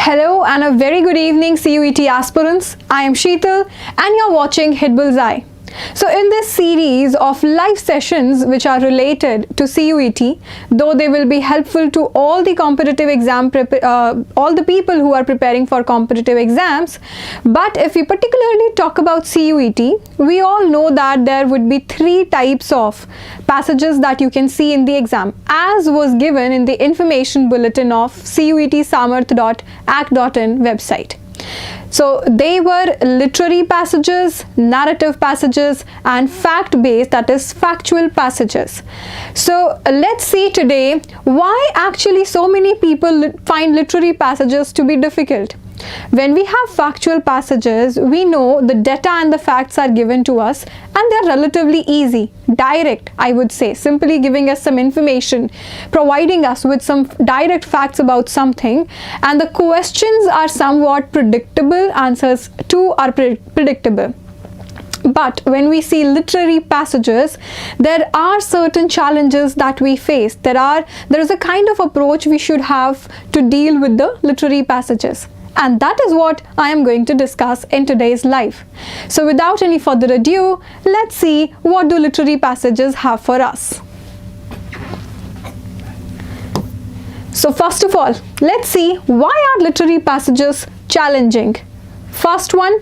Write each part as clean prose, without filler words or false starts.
Hello and a very good evening CUET aspirants. I am Sheetal and you're watching Hitbullseye. So in this series of live sessions which are related to CUET, though they will be helpful to all the competitive all the people who are preparing for competitive exams, but if we particularly talk about CUET, we all know that there would be three types of passages that you can see in the exam, as was given in the information bulletin of CUET-samarth.ac.in website. So they were literary passages, narrative passages and fact-based, that is factual passages. So let's see today why actually so many people find literary passages to be difficult. When we have factual passages, we know the data and the facts are given to us and they're relatively easy, direct, I would say, simply giving us some information, providing us with some direct facts about something, and the questions are somewhat predictable, answers too are predictable. But when we see literary passages, there are certain challenges that we face. There is a kind of approach we should have to deal with the literary passages. And that is what I am going to discuss in today's live. So without any further ado, let's see what do literary passages have for us. So first of all, let's see why are literary passages challenging. First one,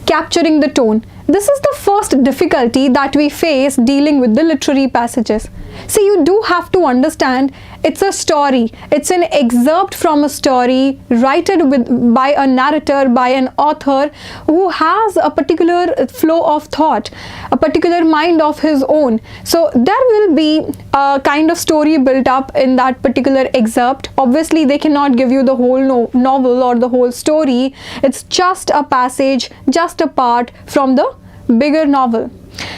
capturing the tone. This is the first difficulty that we face dealing with the literary passages. See, you do have to understand it's a story. It's an excerpt from a story written by a narrator, by an author who has a particular flow of thought, a particular mind of his own. So there will be a kind of story built up in that particular excerpt. Obviously, they cannot give you the whole novel or the whole story. It's just a passage, just a part from the bigger novel.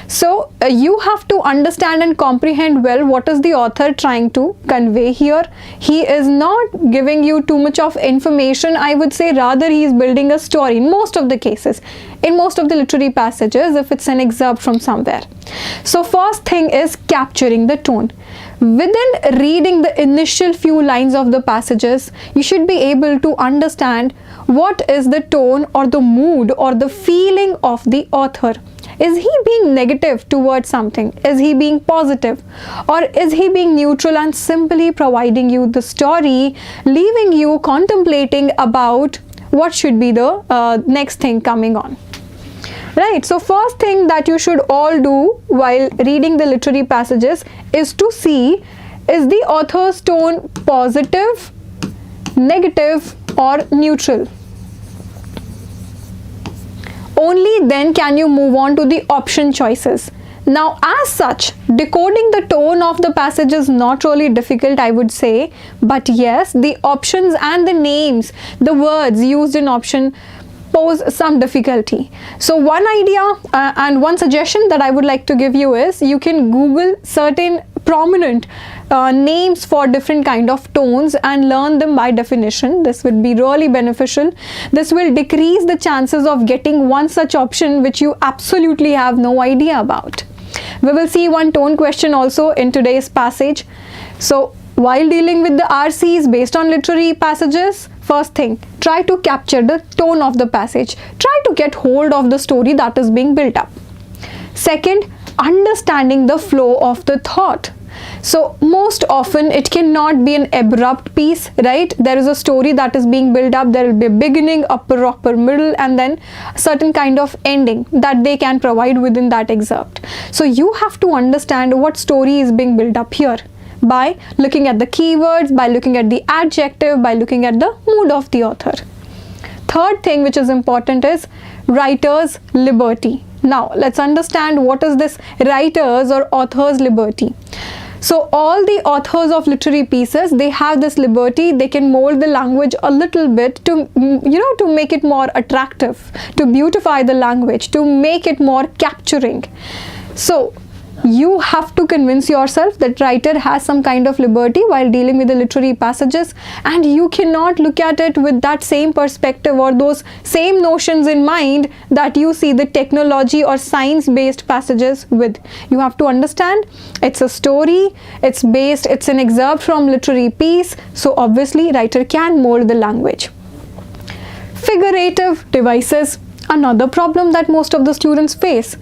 So you have to understand and comprehend well what is the author trying to convey here. He is not giving you too much of information, I would say, rather he is building a story in most of the cases, in most of the literary passages, if it's an excerpt from somewhere. So first thing is capturing the tone. Within reading the initial few lines of the passages, you should be able to understand what is the tone or the mood or the feeling of the author. Is he being negative towards something? Is he being positive? Or is he being neutral and simply providing you the story, leaving you contemplating about what should be the next thing coming on? Right, so first thing that you should all do while reading the literary passages is to see, is the author's tone positive, negative or neutral? Only then can you move on to the option choices. Now, as such, decoding the tone of the passage is not really difficult, I would say, but yes, the options and the names, the words used in option pose some difficulty. So one idea and one suggestion that I would like to give you is you can Google certain prominent names for different kind of tones and learn them by definition. This would be really beneficial. This will decrease the chances of getting one such option which you absolutely have no idea about. We will see one tone question also in today's passage. So while dealing with the RCs based on literary passages, first thing, try to capture the tone of the passage. Try to get hold of the story that is being built up. Second, understanding the flow of the thought. So most often it cannot be an abrupt piece, right? There is a story that is being built up. There will be a beginning, a proper middle, and then a certain kind of ending that they can provide within that excerpt. So you have to understand what story is being built up here by looking at the keywords, by looking at the adjective, by looking at the mood of the author. Third thing which is important is writer's liberty. Now let's understand what is this writer's or author's liberty. So all the authors of literary pieces, they have this liberty. They can mold the language a little bit to, to make it more attractive, to beautify the language, to make it more capturing. So you have to convince yourself that writer has some kind of liberty while dealing with the literary passages, and you cannot look at it with that same perspective or those same notions in mind that you see the technology or science based passages with. You have to understand it's a story, it's an excerpt from literary piece, so obviously writer can mold the language. Figurative devices, another problem that most of the students face.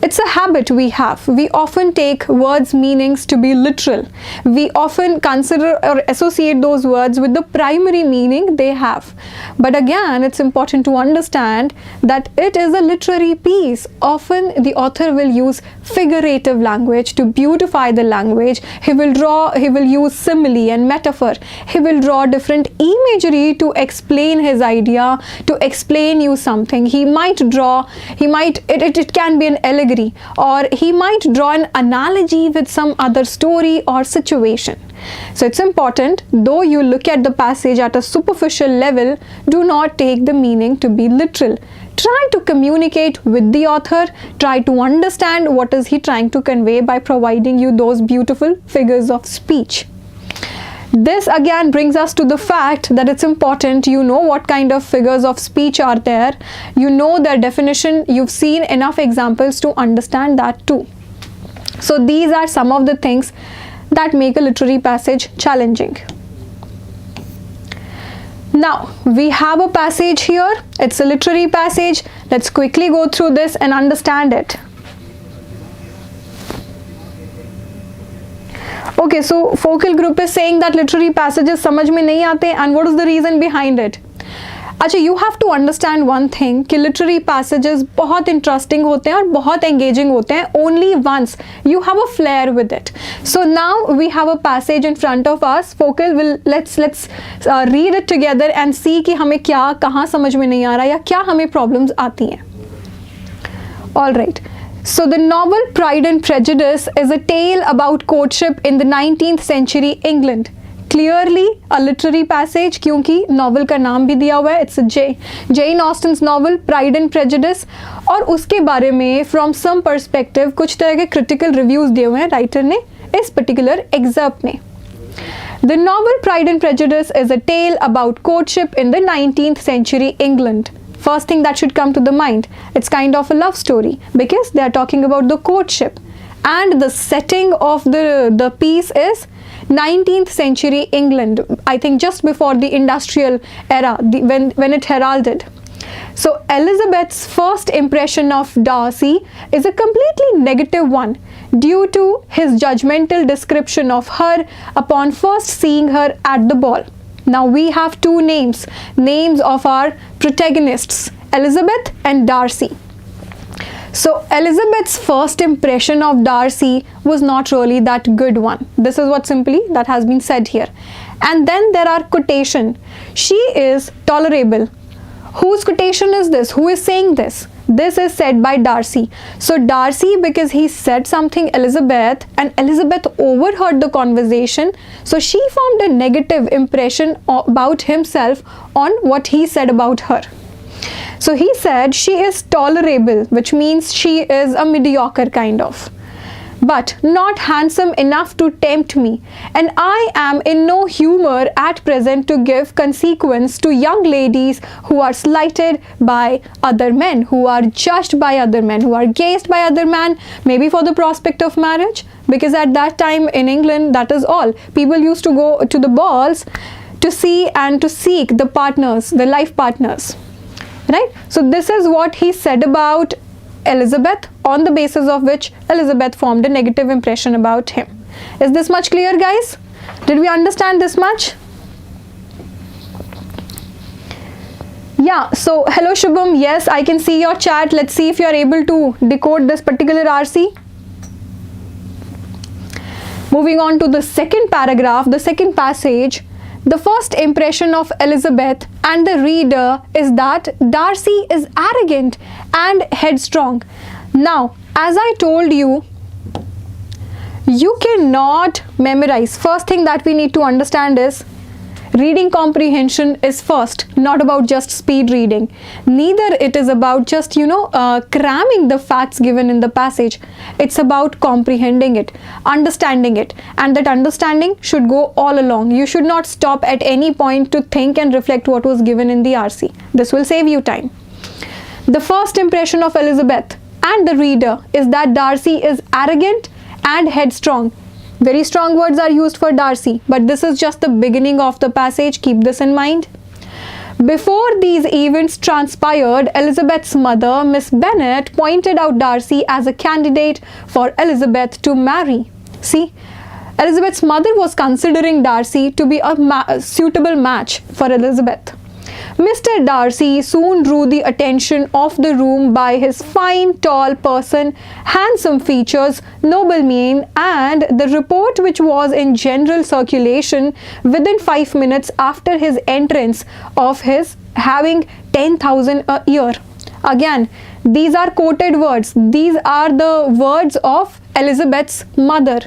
It's a habit we have. We often take words' meanings to be literal. We often consider or associate those words with the primary meaning they have. But again, it's important to understand that it is a literary piece. Often the author will use figurative language to beautify the language. He will use simile and metaphor. He will draw different imagery to explain his idea, to explain you something. It can be an allegory, or he might draw an analogy with some other story or situation. So it's important, though you look at the passage at a superficial level, do not take the meaning to be literal. Try to communicate with the author, try to understand what is he trying to convey by providing you those beautiful figures of speech. This again brings us to the fact that it's important you know what kind of figures of speech are there, you know their definition, you've seen enough examples to understand that too. So these are some of the things that make a literary passage challenging. Now we have a passage here, it's a literary passage. Let's quickly go through this and understand it. Okay, so focal group is saying that literary passages समझ में नहीं आते, and what is the reason behind it? अच्छा, you have to understand one thing कि literary passages बहुत interesting होते हैं और बहुत engaging होते हैं only once you have a flair with it. So now we have a passage in front of us. Focal will let's read it together and see कि हमें क्या कहाँ समझ में नहीं आ रहा या क्या हमें problems आती हैं. All right. So the novel Pride and Prejudice is a tale about courtship in the 19th century England. Clearly a literary passage क्योंकि novel का नाम भी दिया हुआ है. It's a Jane Austen's novel Pride and Prejudice, और उसके बारे में from some perspective कुछ तरह के critical reviews दिए हुए हैं writer ने इस particular excerpt में. The novel Pride and Prejudice is a tale about courtship in the 19th century England. First thing that should come to the mind, it's kind of a love story because they are talking about the courtship, and the setting of the piece is 19th century England, I think just before the industrial era, when it heralded. So Elizabeth's first impression of Darcy is a completely negative one due to his judgmental description of her upon first seeing her at the ball. Now we have two names of our protagonists, Elizabeth and Darcy. So Elizabeth's first impression of Darcy was not really that good one. This is what simply that has been said here. And then there are quotation. She is tolerable. Whose quotation is this? Who is saying this? This is said by Darcy. So Darcy, because he said something Elizabeth and Elizabeth overheard the conversation, so she formed a negative impression about himself on what he said about her. So he said she is tolerable, which means she is a mediocre kind of, but not handsome enough to tempt me, and I am in no humor at present to give consequence to young ladies who are slighted by other men, who are judged by other men, who are gazed by other men, maybe for the prospect of marriage, because at that time in England, that is all. People used to go to the balls to see and to seek the partners, the life partners, right? So this is what he said about Elizabeth, on the basis of which Elizabeth formed a negative impression about him. Is this much clear, guys? Did we understand this much? Yeah, so hello Shubham, yes, I can see your chat. Let's see if you are able to decode this particular RC. Moving on to the second paragraph, the second passage. The first impression of Elizabeth and the reader is that Darcy is arrogant and headstrong. Now, as I told you, you cannot memorize. First thing that we need to understand is reading comprehension is first, not about just speed reading. Neither it is about just, cramming the facts given in the passage. It's about comprehending it, understanding it, and that understanding should go all along. You should not stop at any point to think and reflect what was given in the RC. This will save you time. The first impression of Elizabeth and the reader is that Darcy is arrogant and headstrong. Very strong words are used for Darcy, but this is just the beginning of the passage. Keep this in mind. Before these events transpired, Elizabeth's mother, Miss Bennet, pointed out Darcy as a candidate for Elizabeth to marry. See, Elizabeth's mother was considering Darcy to be a suitable match for Elizabeth. Mr. Darcy soon drew the attention of the room by his fine, tall person, handsome features, noble mien, and the report which was in general circulation within 5 minutes after his entrance of his having 10,000 a year. Again, these are quoted words. These are the words of Elizabeth's mother.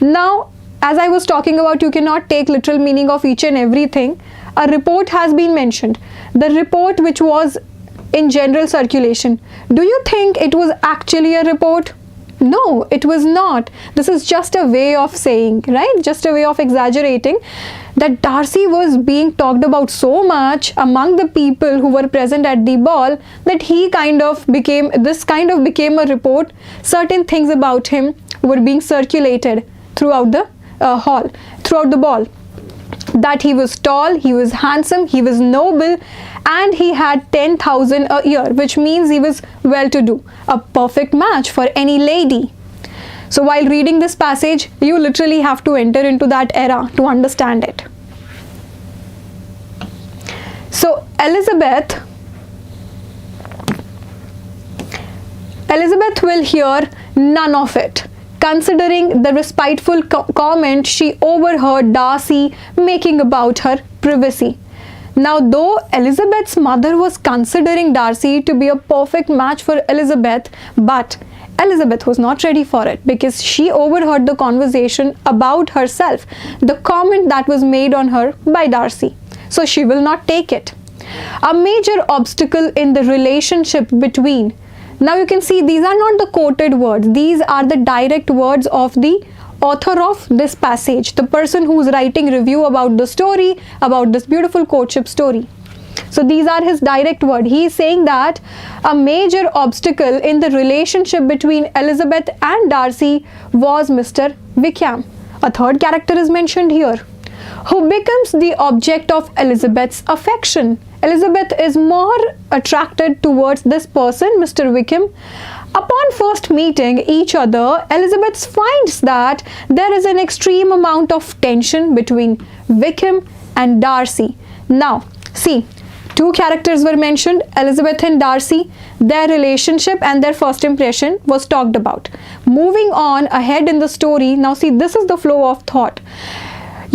Now, as I was talking about, you cannot take literal meaning of each and everything. A report has been mentioned. The report which was in general circulation. Do you think it was actually a report? No, it was not. This is just a way of saying, right? Just a way of exaggerating that Darcy was being talked about so much among the people who were present at the ball that this kind of became a report. Certain things about him were being circulated throughout the throughout the ball. That he was tall, he was handsome, he was noble, and he had 10,000 a year, which means he was well-to-do, a perfect match for any lady. So while reading this passage, you literally have to enter into that era to understand it. So Elizabeth will hear none of it, considering the respectful comment she overheard Darcy making about her privacy. Now, though Elizabeth's mother was considering Darcy to be a perfect match for Elizabeth, but Elizabeth was not ready for it because she overheard the conversation about herself, the comment that was made on her by Darcy. So she will not take it. A major obstacle in the relationship between. Now you can see these are not the quoted words. These are the direct words of the author of this passage, the person who is writing review about the story, about this beautiful courtship story. So these are his direct words. He is saying that a major obstacle in the relationship between Elizabeth and Darcy was Mr. Wickham. A third character is mentioned here, who becomes the object of Elizabeth's affection. Elizabeth is more attracted towards this person, Mr. Wickham. Upon first meeting each other, Elizabeth finds that there is an extreme amount of tension between Wickham and Darcy. Now, see, two characters were mentioned, Elizabeth and Darcy. Their relationship and their first impression was talked about. Moving on ahead in the story, now see, this is the flow of thought.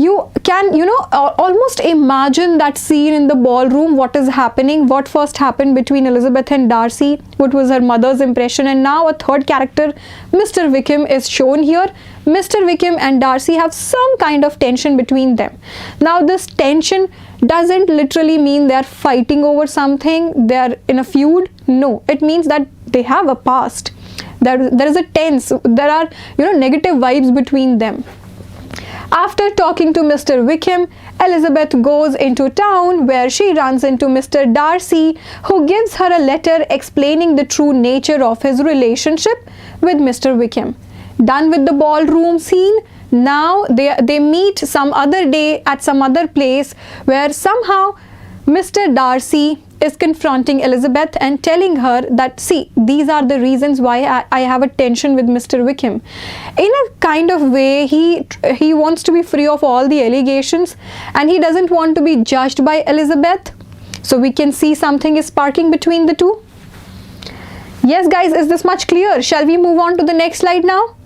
You can, almost imagine that scene in the ballroom, what is happening, what first happened between Elizabeth and Darcy, what was her mother's impression, and now a third character, Mr. Wickham, is shown here. Mr. Wickham and Darcy have some kind of tension between them. Now this tension doesn't literally mean they're fighting over something, they're in a feud. No, it means that they have a past. There is a tense, there are, negative vibes between them. After talking to Mr. Wickham, Elizabeth goes into town where she runs into Mr. Darcy, who gives her a letter explaining the true nature of his relationship with Mr. Wickham. Done with the ballroom scene, now they meet some other day at some other place where somehow Mr. Darcy is confronting Elizabeth and telling her that, see, these are the reasons why I have a tension with Mr. Wickham. In a kind of way, he wants to be free of all the allegations and he doesn't want to be judged by Elizabeth. So we can see something is sparking between the two. Yes, guys, is this much clear? Shall we move on to the next slide now?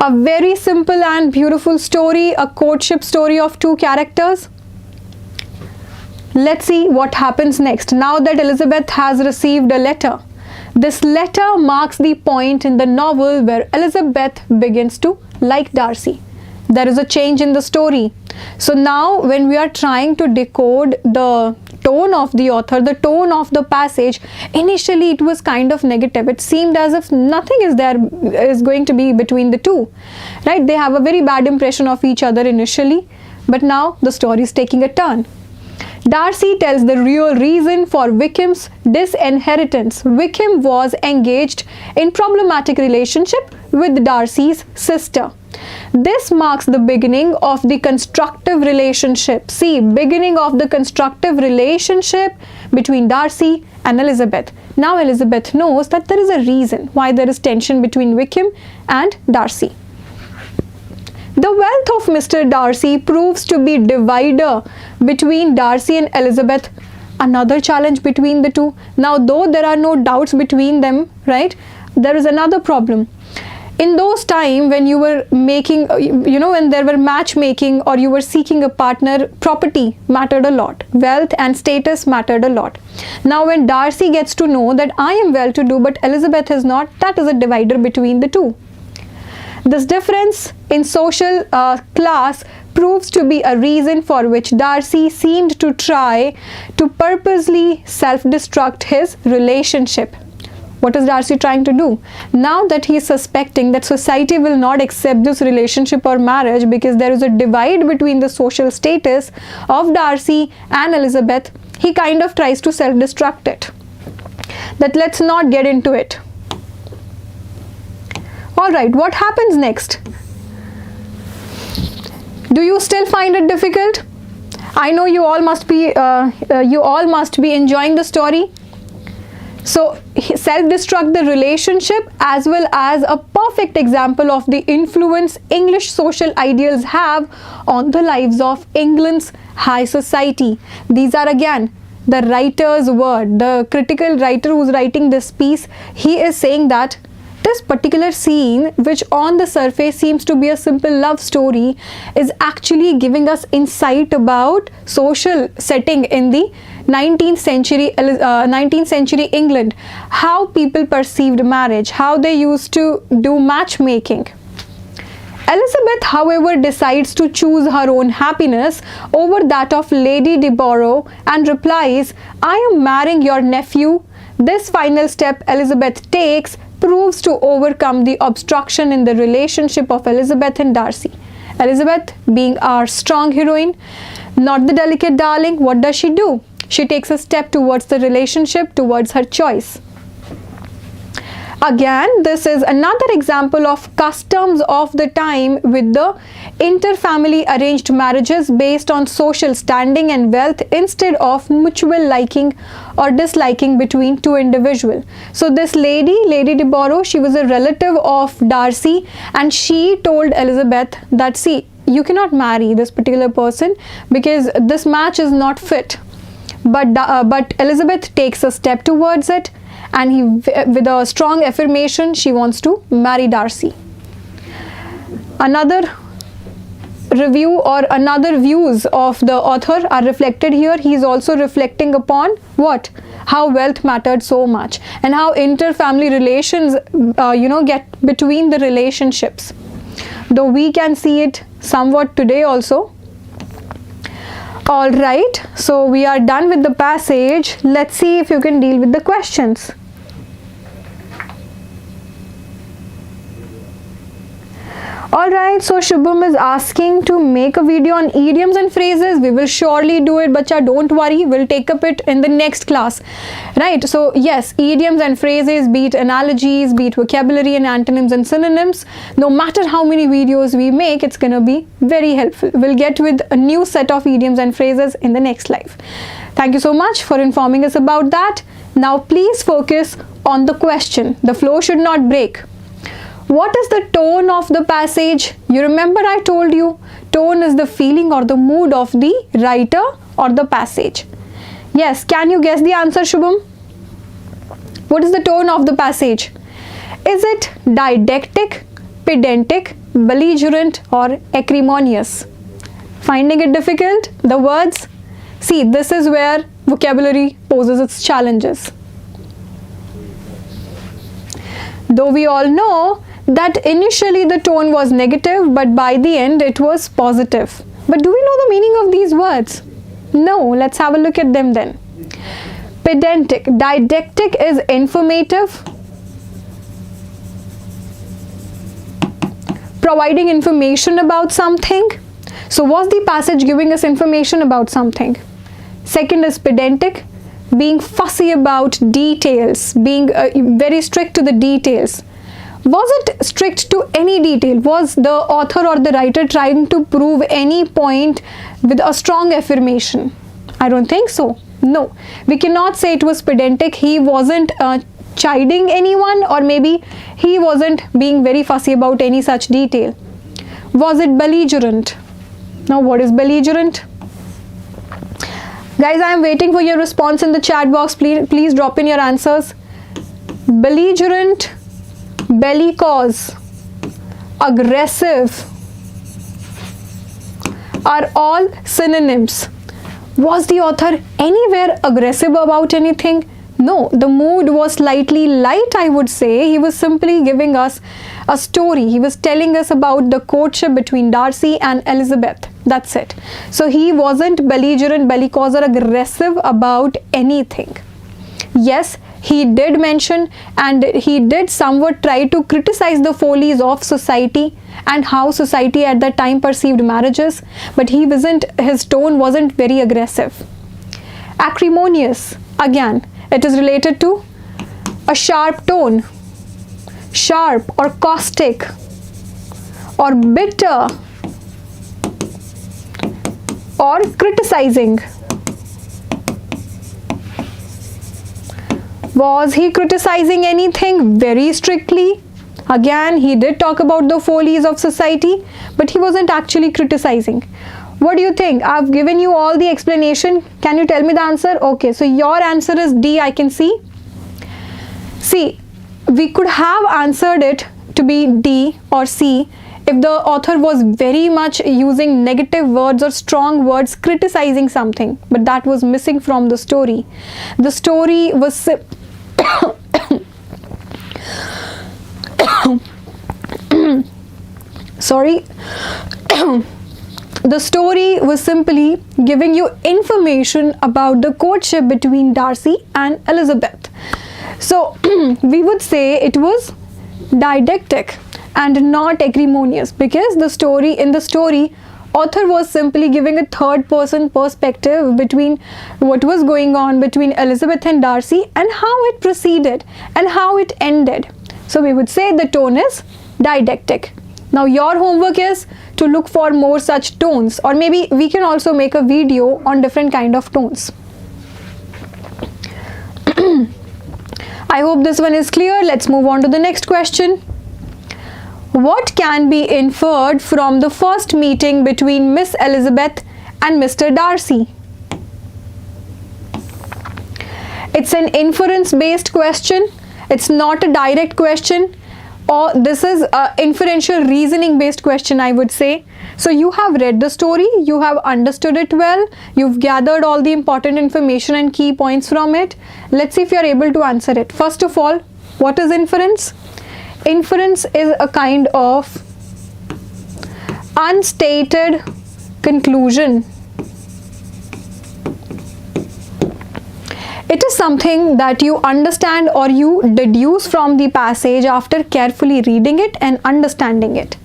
A very simple and beautiful story, a courtship story of two characters. Let's see what happens next. Now that Elizabeth has received a letter, this letter marks the point in the novel where Elizabeth begins to like Darcy. There is a change in the story. So now when we are trying to decode the tone of the author, the tone of the passage, initially it was kind of negative. It seemed as if nothing is going to be between the two, right? They have a very bad impression of each other initially, but now the story is taking a turn. Darcy tells the real reason for Wickham's disinheritance. Wickham was engaged in problematic relationship with Darcy's sister. This marks the beginning of the constructive relationship. See, beginning of the constructive relationship between Darcy and Elizabeth. Now Elizabeth knows that there is a reason why there is tension between Wickham and Darcy. The wealth of Mr. Darcy proves to be divider between Darcy and Elizabeth. Another challenge between the two. Now, though there are no doubts between them, right, there is another problem. In those time when you were making, when there were matchmaking or you were seeking a partner, property mattered a lot. Wealth and status mattered a lot. Now, when Darcy gets to know that I am well-to-do but Elizabeth is not, that is a divider between the two. This difference in social class proves to be a reason for which Darcy seemed to try to purposely self-destruct his relationship. What is Darcy trying to do? Now that he is suspecting that society will not accept this relationship or marriage because there is a divide between the social status of Darcy and Elizabeth, he kind of tries to self-destruct it. That let's not get into it. Alright, what happens next? Do you still find it difficult? I know you all must be enjoying the story. So, self-destruct the relationship as well as a perfect example of the influence English social ideals have on the lives of England's high society. These are again the writer's word, the critical writer who's writing this piece. He is saying that this particular scene, which on the surface seems to be a simple love story, is actually giving us insight about social setting in the 19th century England, how people perceived marriage, how they used to do matchmaking. Elizabeth, however, decides to choose her own happiness over that of Lady Deborah and replies, "I am marrying your nephew." This final step Elizabeth takes proves to overcome the obstruction in the relationship of Elizabeth and Darcy. Elizabeth, being our strong heroine, not the delicate darling, what does she do? She takes a step towards the relationship, towards her choice. Again, this is another example of customs of the time with the inter-family arranged marriages based on social standing and wealth instead of mutual liking or disliking between two individuals. So this Lady Deborah, she was a relative of Darcy and she told Elizabeth that, see, you cannot marry this particular person because this match is not fit. But Elizabeth takes a step towards it and with a strong affirmation, she wants to marry Darcy. Another review or another views of the author are reflected here. He is also reflecting upon what? How wealth mattered so much and how inter-family relations, get between the relationships. Though we can see it somewhat today also. Alright, so we are done with the passage. Let's see if you can deal with the questions. Alright, so Shubham is asking to make a video on idioms and phrases. We will surely do it, bacha, don't worry. We'll take up it in the next class. Right, so yes, idioms and phrases, be it analogies, be it vocabulary and antonyms and synonyms. No matter how many videos we make, it's going to be very helpful. We'll get with a new set of idioms and phrases in the next live. Thank you so much for informing us about that. Now, please focus on the question. The flow should not break. What is the tone of the passage? You remember I told you, tone is the feeling or the mood of the writer or the passage. Yes, can you guess the answer, Shubham? What is the tone of the passage? Is it didactic, pedantic, belligerent or acrimonious? Finding it difficult? The words? See, this is where vocabulary poses its challenges. Though we all know that initially the tone was negative, but by the end it was positive. But do we know the meaning of these words? No, let's have a look at them then. Pedantic, didactic is informative, providing information about something. So was the passage giving us information about something? Second is pedantic, being fussy about details, being very strict to the details. Was it strict to any detail? Was the author or the writer trying to prove any point with a strong affirmation? I don't think so. No, we cannot say it was pedantic. He wasn't chiding anyone, or maybe he wasn't being very fussy about any such detail. Was it belligerent? Now, what is belligerent? Guys, I am waiting for your response in the chat box. Please drop in your answers. Belligerent, bellicose, aggressive are all synonyms. Was the author anywhere aggressive about anything? No, the mood was slightly light, I would say. He was simply giving us a story. He was telling us about the courtship between Darcy and Elizabeth. That's it. So he wasn't belligerent, bellicose, or aggressive about anything. Yes, he did mention and he did somewhat try to criticize the follies of society and how society at that time perceived marriages, but his tone wasn't very aggressive. Acrimonious, again, it is related to a sharp tone, sharp or caustic or bitter or criticizing. Was he criticizing anything very strictly? Again, he did talk about the follies of society, but he wasn't actually criticizing. What do you think? I've given you all the explanation. Can you tell me the answer? Okay, so your answer is D, I can see. See, we could have answered it to be D or C if the author was very much using negative words or strong words criticizing something, but that was missing from the story. The story was sorry. The story was simply giving you information about the courtship between Darcy and Elizabeth. So we would say it was didactic and not acrimonious, because in the story author was simply giving a third person perspective between what was going on between Elizabeth and Darcy and how it proceeded and how it ended. So we would say the tone is didactic. Now your homework is to look for more such tones, or maybe we can also make a video on different kind of tones. I hope this one is clear. Let's move on to the next question. What can be inferred from the first meeting between Miss Elizabeth and Mr. Darcy? It's an inference based question. It's not a direct question, or this is an inferential reasoning based question, I would say. So you have read the story, you have understood it well, you've gathered all the important information and key points from it. Let's see if you're able to answer it. First of all, what is inference? Inference is a kind of unstated conclusion. It is something that you understand or you deduce from the passage after carefully reading it and understanding it.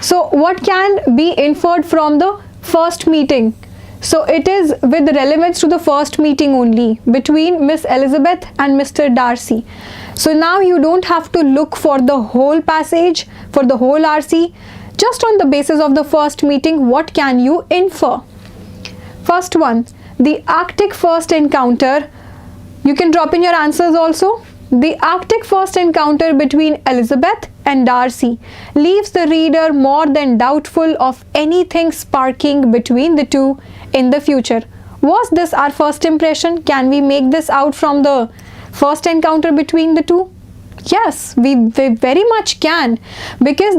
So what can be inferred from the first meeting? So it is with relevance to the first meeting only between Miss Elizabeth and Mr. Darcy. So now you don't have to look for the whole passage, for the whole RC. Just on the basis of the first meeting, what can you infer? First one, the Arctic first encounter. You can drop in your answers also. The Arctic first encounter between Elizabeth and Darcy leaves the reader more than doubtful of anything sparking between the two in the future. Was this our first impression? Can we make this out from the first encounter between the two? Yes, we very much can, because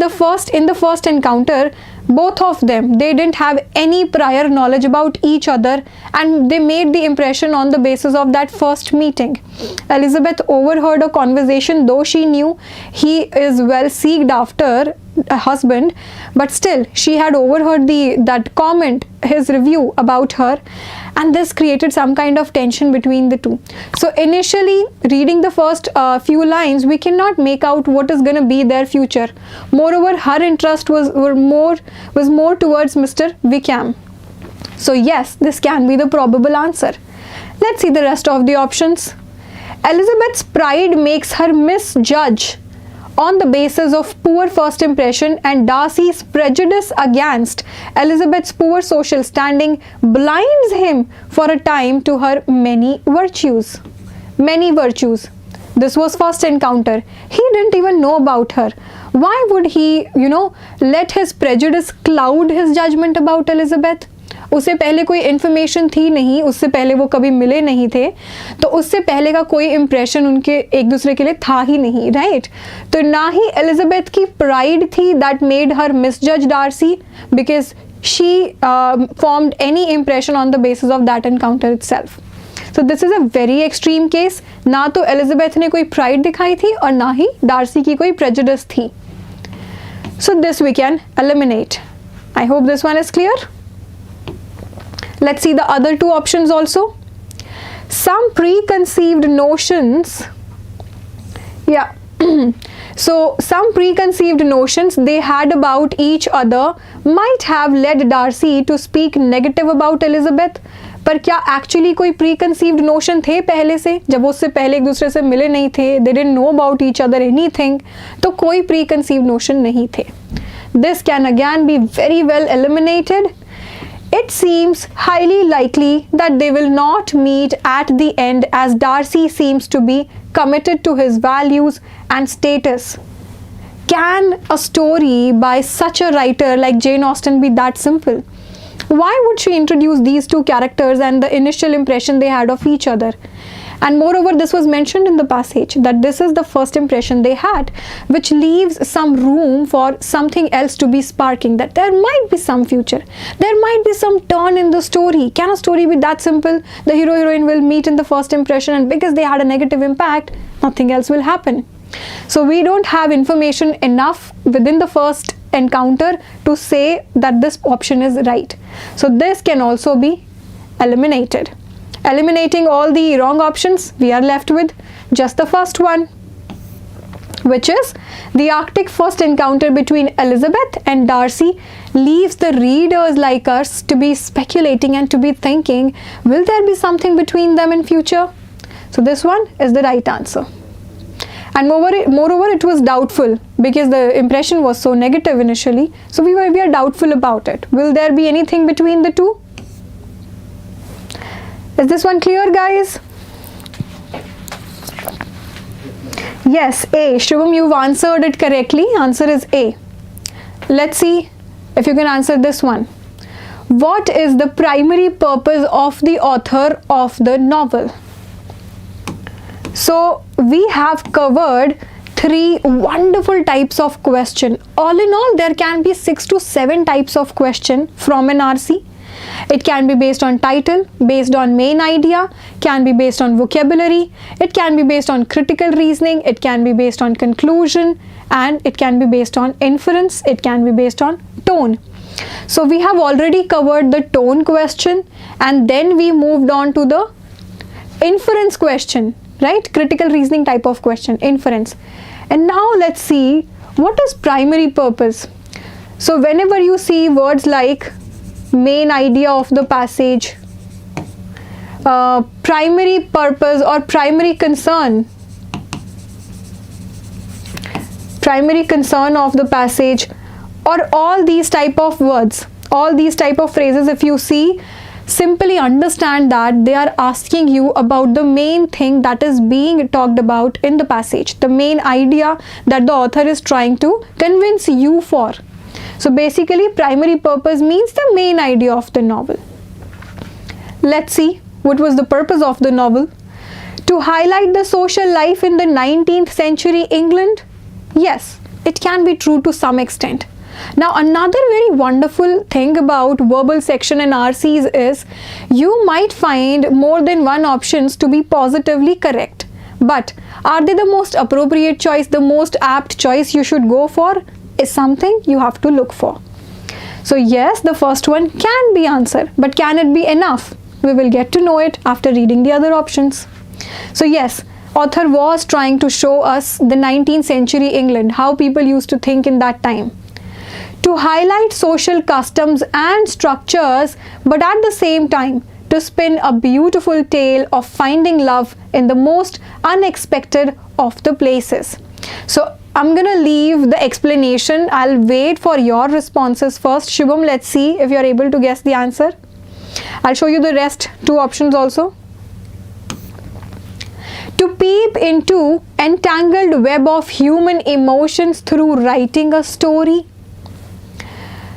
in the first encounter, both of them, they didn't have any prior knowledge about each other, and they made the impression on the basis of that first meeting. Elizabeth overheard a conversation, though she knew he is well seeked after a husband, but still she had overheard that comment, his review about her, and this created some kind of tension between the two. So initially, reading the first few lines, we cannot make out what is going to be their future. Moreover, her interest was more towards Mr. Wickham. So yes, this can be the probable answer. Let's see the rest of the options. Elizabeth's pride makes her misjudge on the basis of poor first impression and Darcy's prejudice against Elizabeth's poor social standing blinds him for a time to her many virtues. Many virtues. This was first encounter. He didn't even know about her. Why would he, let his prejudice cloud his judgment about Elizabeth? उससे पहले कोई information थी नहीं, उससे पहले वो कभी मिले नहीं थे, तो उससे पहले का कोई इम्प्रेशन उनके एक दूसरे के लिए था ही नहीं, राइट? तो ना ही एलिजाबेथ की प्राइड थी that made her misjudge Darcy because she formed any impression on the basis of that encounter itself. So this is a very extreme case. ना तो एलिजाबेथ ने कोई प्राइड दिखाई थी और ना ही डार्सी की कोई प्रेजुडिस थी. So this we can eliminate. I hope this one is clear. Let's see the other two options also. Some preconceived notions, so some preconceived notions they had about each other might have led Darcy to speak negative about Elizabeth. पर क्या actually कोई preconceived notion थे पहले से, जब उससे पहले एक दूसरे से मिले नहीं थे, they didn't know about each other anything, तो कोई preconceived notion नहीं थे. This can again be very well eliminated. It seems highly likely that they will not meet at the end as Darcy seems to be committed to his values and status. Can a story by such a writer like Jane Austen be that simple? Why would she introduce these two characters and the initial impression they had of each other? And moreover, this was mentioned in the passage that this is the first impression they had, which leaves some room for something else to be sparking, that there might be some future, there might be some turn in the story. Can a story be that simple? The hero heroine will meet in the first impression, and because they had a negative impact, nothing else will happen. So we don't have information enough within the first encounter to say that this option is right. So this can also be eliminated. Eliminating all the wrong options, we are left with just the first one, which is the Arctic first encounter between Elizabeth and Darcy leaves the readers like us to be speculating and to be thinking, will there be something between them in future? So this one is the right answer. And moreover, it was doubtful because the impression was so negative initially. So we are doubtful about it. Will there be anything between the two? Is this one clear, guys? Yes, A. Shubham, you've answered it correctly. Answer is A. Let's see if you can answer this one. What is the primary purpose of the author of the novel? So we have covered 3 wonderful types of question. All in all, there can be 6 to 7 types of question from an RC. It can be based on title, based on main idea, can be based on vocabulary, it can be based on critical reasoning, it can be based on conclusion, and it can be based on inference, it can be based on tone. So we have already covered the tone question, and then we moved on to the inference question, right? Critical reasoning type of question, inference. And now let's see what is primary purpose. So whenever you see words like main idea of the passage, primary purpose or primary concern of the passage, or all these type of words, all these type of phrases, if you see, simply understand that they are asking you about the main thing that is being talked about in the passage, the main idea that the author is trying to convince you for. So basically, primary purpose means the main idea of the novel. Let's see what was the purpose of the novel. To highlight the social life in the 19th century England? Yes, it can be true to some extent. Now, another very wonderful thing about verbal section in RCs is you might find more than one options to be positively correct. But are they the most appropriate choice, the most apt choice you should go for? Is something you have to look for. So yes, the first one can be answered, but can it be enough? We will get to know it after reading the other options. So yes, author was trying to show us the 19th century England, how people used to think in that time. To highlight social customs and structures, but at the same time to spin a beautiful tale of finding love in the most unexpected of the places. So I'm gonna leave the explanation. I'll wait for your responses first. Shubham, let's see if you're able to guess the answer. I'll show you the rest two options also. To peep into entangled web of human emotions through writing a story.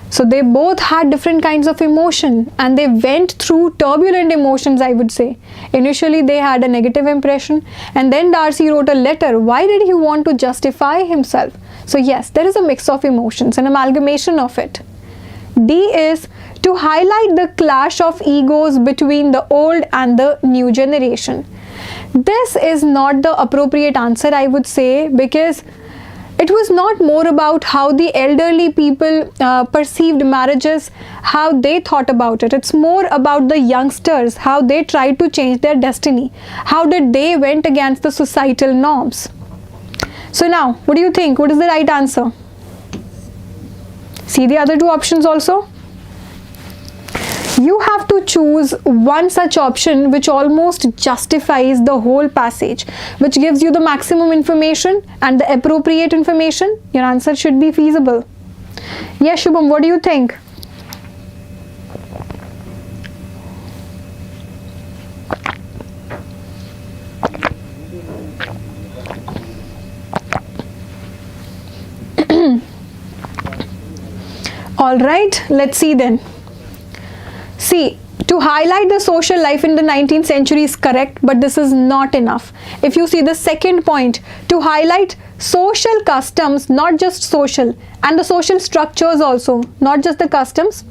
So they both had different kinds of emotion and they went through turbulent emotions, I would say. Initially they had a negative impression and then Darcy wrote a letter. Why did he want to justify himself? So yes, there is a mix of emotions, an amalgamation of it. D is to highlight the clash of egos between the old and the new generation. This is not the appropriate answer, I would say, because it was not more about how the elderly people perceived marriages, how they thought about it. It's more about the youngsters, how they tried to change their destiny. How did they went against the societal norms? So now, what do you think? What is the right answer? See the other two options also? You have to choose one such option which almost justifies the whole passage, which gives you the maximum information and the appropriate information. Your answer should be feasible. Yes, Shubham, what do you think? All right, let's see then. See, to highlight the social life in the 19th century is correct, but this is not enough. If you see the second point, to highlight social customs, not just social, and the social structures also, not just the customs.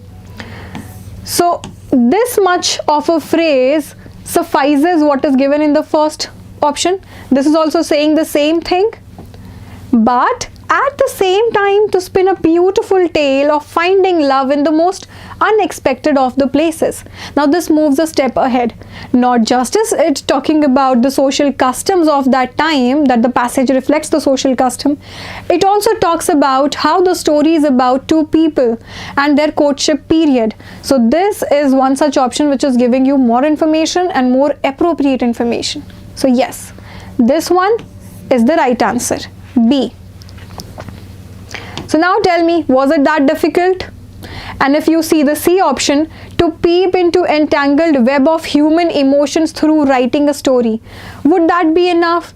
So this much of a phrase suffices what is given in the first option. This is also saying the same thing, but at the same time to spin a beautiful tale of finding love in the most unexpected of the places. Now this moves a step ahead. Not just is it talking about the social customs of that time, that the passage reflects the social custom, it also talks about how the story is about two people and their courtship period. So this is one such option which is giving you more information and more appropriate information. So yes, this one is the right answer, B. So now tell me, was it that difficult? And if you see the C option, to peep into entangled web of human emotions through writing a story, would that be enough?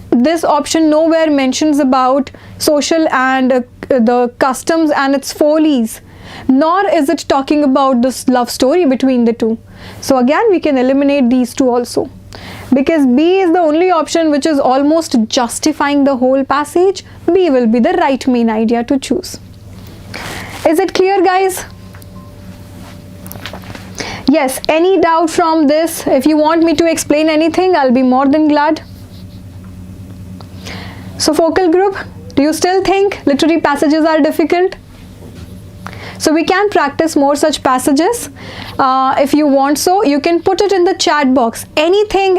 This option nowhere mentions about social and the customs and its follies, nor is it talking about this love story between the two. So again, we can eliminate these two also, because B is the only option which is almost justifying the whole passage. B will be the right main idea to choose. Is it clear, guys? Yes, any doubt from this? If you want me to explain anything, I'll be more than glad. So focal group, do you still think literary passages are difficult? So we can practice more such passages. If you want, so you can put it in the chat box. Anything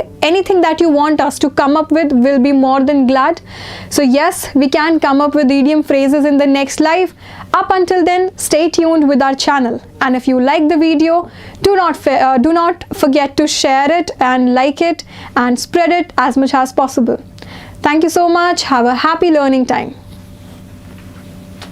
that you want us to come up with, will be more than glad. So yes, we can come up with idiom phrases in the next live. Up until then, stay tuned with our channel. And if you like the video, do not forget to share it and like it and spread it as much as possible. Thank you so much. Have a happy learning time.